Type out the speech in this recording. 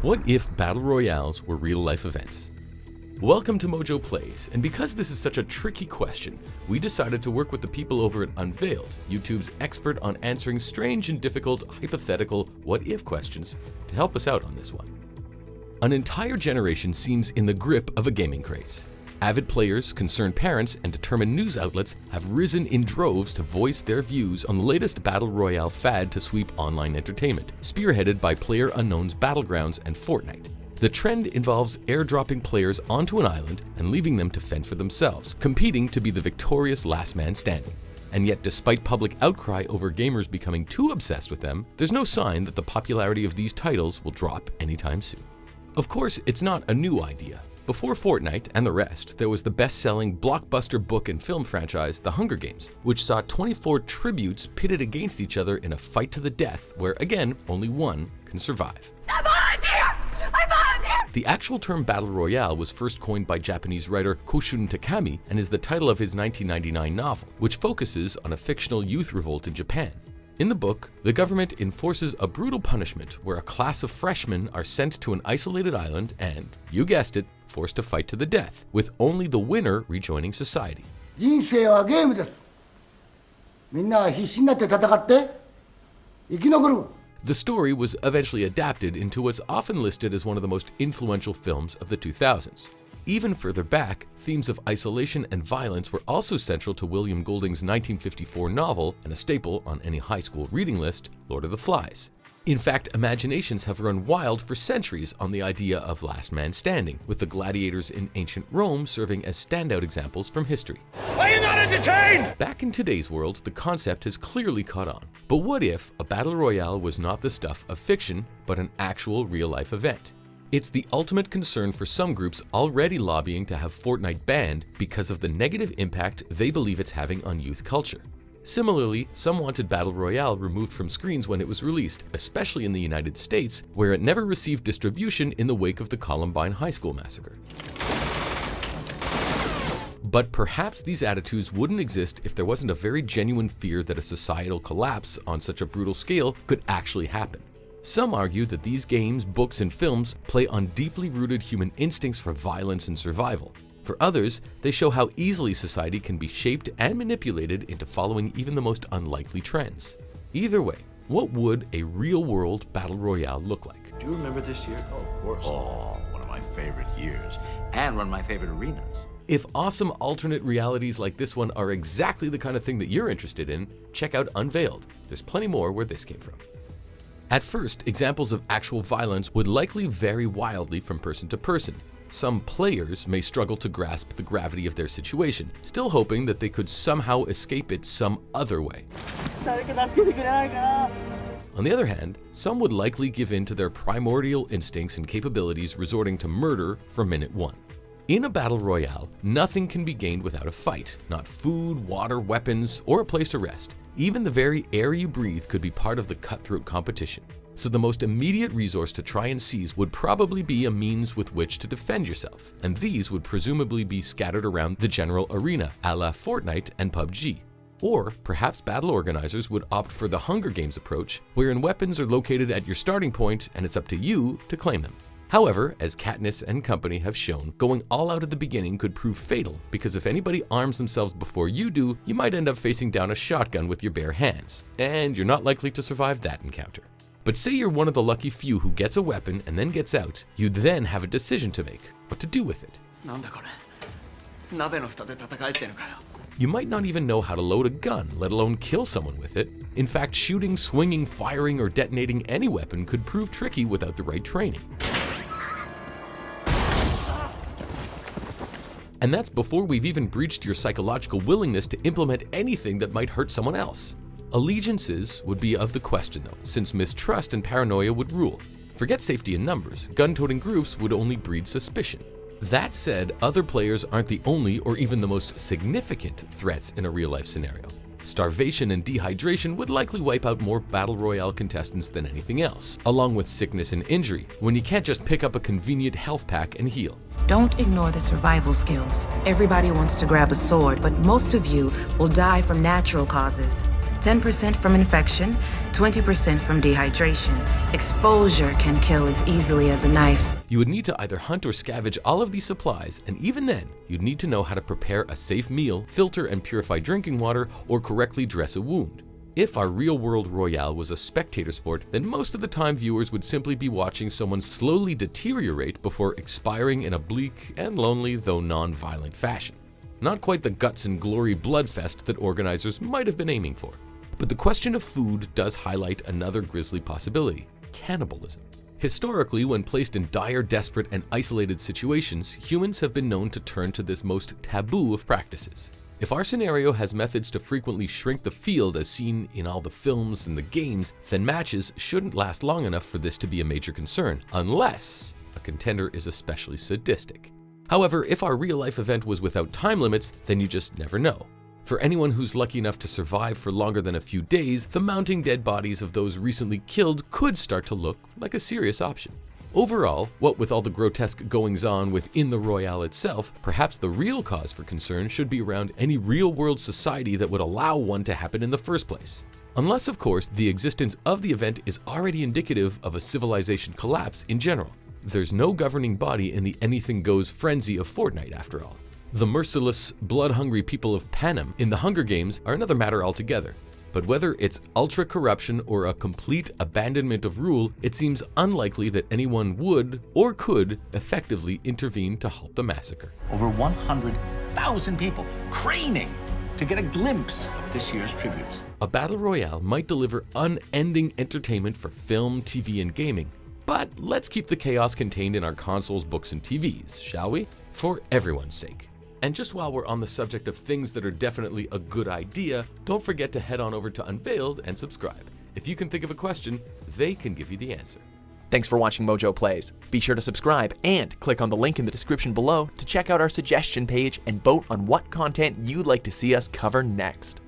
What if battle royales were real-life events? Welcome to MojoPlays, and because this is such a tricky question, we decided to work with the people over at Unveiled, YouTube's expert on answering strange and difficult hypothetical what-if questions, to help us out on this one. An entire generation seems in the grip of a gaming craze. Avid players, concerned parents, and determined news outlets have risen in droves to voice their views on the latest battle royale fad to sweep online entertainment, spearheaded by Playerunknown's Battlegrounds and Fortnite. The trend involves airdropping players onto an island and leaving them to fend for themselves, competing to be the victorious last man standing. And yet, despite public outcry over gamers becoming too obsessed with them, there's no sign that the popularity of these titles will drop anytime soon. Of course, it's not a new idea. Before Fortnite and the rest, there was the best-selling blockbuster book and film franchise, The Hunger Games, which saw 24 tributes pitted against each other in a fight to the death where, again, only one can survive. I volunteer! I volunteer! The actual term Battle Royale was first coined by Japanese writer Koshun Takami and is the title of his 1999 novel, which focuses on a fictional youth revolt in Japan. In the book, the government enforces a brutal punishment where a class of freshmen are sent to an isolated island and, you guessed it, forced to fight to the death, with only the winner rejoining society. 人生はゲームです。みんな必死になって戦って生き残る。 The story was eventually adapted into what's often listed as one of the most influential films of the 2000s. Even further back, themes of isolation and violence were also central to William Golding's 1954 novel, and a staple on any high school reading list, Lord of the Flies. In fact, imaginations have run wild for centuries on the idea of last man standing, with the gladiators in ancient Rome serving as standout examples from history. Are you not entertained? Back in today's world, the concept has clearly caught on. But what if a battle royale was not the stuff of fiction, but an actual real-life event? It's the ultimate concern for some groups already lobbying to have Fortnite banned because of the negative impact they believe it's having on youth culture. Similarly, some wanted Battle Royale removed from screens when it was released, especially in the United States, where it never received distribution in the wake of the Columbine High School massacre. But perhaps these attitudes wouldn't exist if there wasn't a very genuine fear that a societal collapse on such a brutal scale could actually happen. Some argue that these games, books, and films play on deeply rooted human instincts for violence and survival. For others, they show how easily society can be shaped and manipulated into following even the most unlikely trends. Either way, what would a real-world battle royale look like? Do you remember this year? Oh, of course. Oh, one of my favorite years, and one of my favorite arenas. If awesome alternate realities like this one are exactly the kind of thing that you're interested in, check out Unveiled. There's plenty more where this came from. At first, examples of actual violence would likely vary wildly from person to person. Some players may struggle to grasp the gravity of their situation, still hoping that they could somehow escape it some other way. On the other hand, some would likely give in to their primordial instincts and capabilities, resorting to murder from minute one. In a battle royale, nothing can be gained without a fight, not food, water, weapons, or a place to rest. Even the very air you breathe could be part of the cutthroat competition. So the most immediate resource to try and seize would probably be a means with which to defend yourself, and these would presumably be scattered around the general arena, a la Fortnite and PUBG. Or perhaps battle organizers would opt for the Hunger Games approach, wherein weapons are located at your starting point and it's up to you to claim them. However, as Katniss and company have shown, going all out at the beginning could prove fatal, because if anybody arms themselves before you do, you might end up facing down a shotgun with your bare hands, and you're not likely to survive that encounter. But say you're one of the lucky few who gets a weapon and then gets out, you'd then have a decision to make, what to do with it. You might not even know how to load a gun, let alone kill someone with it. In fact, shooting, swinging, firing, or detonating any weapon could prove tricky without the right training. And that's before we've even breached your psychological willingness to implement anything that might hurt someone else. Allegiances would be of the question though, since mistrust and paranoia would rule. Forget safety in numbers, gun-toting groups would only breed suspicion. That said, other players aren't the only or even the most significant threats in a real-life scenario. Starvation and dehydration would likely wipe out more battle royale contestants than anything else, along with sickness and injury, when you can't just pick up a convenient health pack and heal. Don't ignore the survival skills. Everybody wants to grab a sword, but most of you will die from natural causes. 10% from infection, 20% from dehydration. Exposure can kill as easily as a knife. You would need to either hunt or scavenge all of these supplies, and even then, you'd need to know how to prepare a safe meal, filter and purify drinking water, or correctly dress a wound. If our real-world Royale was a spectator sport, then most of the time viewers would simply be watching someone slowly deteriorate before expiring in a bleak and lonely, though non-violent fashion. Not quite the guts and glory bloodfest that organizers might have been aiming for. But the question of food does highlight another grisly possibility: cannibalism. Historically, when placed in dire, desperate, and isolated situations, humans have been known to turn to this most taboo of practices. If our scenario has methods to frequently shrink the field as seen in all the films and the games, then matches shouldn't last long enough for this to be a major concern, unless a contender is especially sadistic. However, if our real-life event was without time limits, then you just never know. For anyone who's lucky enough to survive for longer than a few days, the mounting dead bodies of those recently killed could start to look like a serious option. Overall, what with all the grotesque goings-on within the Royale itself, perhaps the real cause for concern should be around any real-world society that would allow one to happen in the first place. Unless, of course, the existence of the event is already indicative of a civilization collapse in general. There's no governing body in the anything-goes frenzy of Fortnite, after all. The merciless, blood-hungry people of Panem in the Hunger Games are another matter altogether. But whether it's ultra-corruption or a complete abandonment of rule, it seems unlikely that anyone would or could effectively intervene to halt the massacre. Over 100,000 people craning to get a glimpse of this year's tributes. A battle royale might deliver unending entertainment for film, TV, and gaming. But let's keep the chaos contained in our consoles, books, and TVs, shall we? For everyone's sake. And just while we're on the subject of things that are definitely a good idea, don't forget to head on over to Unveiled and subscribe. If you can think of a question, they can give you the answer. Thanks for watching Mojo Plays. Be sure to subscribe and click on the link in the description below to check out our suggestion page and vote on what content you'd like to see us cover next.